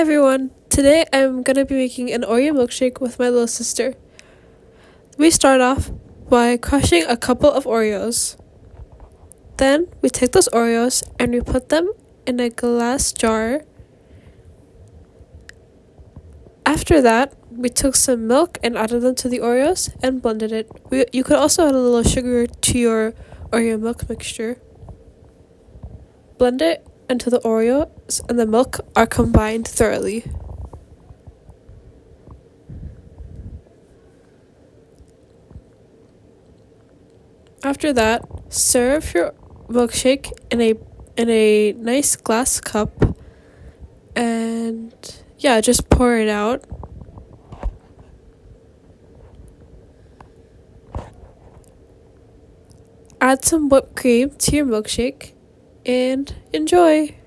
everyone! Today I'm gonna be making an Oreo milkshake with my little sister. We start off by crushing a couple of Oreos. Then we take those Oreos and we put them in a glass jar. After that, we took some milk and added them to the Oreos and blended it. You could also add a little sugar to your Oreo milk mixture. Blend it until the Oreos and the milk are combined thoroughly. After that, serve your milkshake in a nice glass cup, and yeah, just pour it out. Add some whipped cream to your milkshake and enjoy.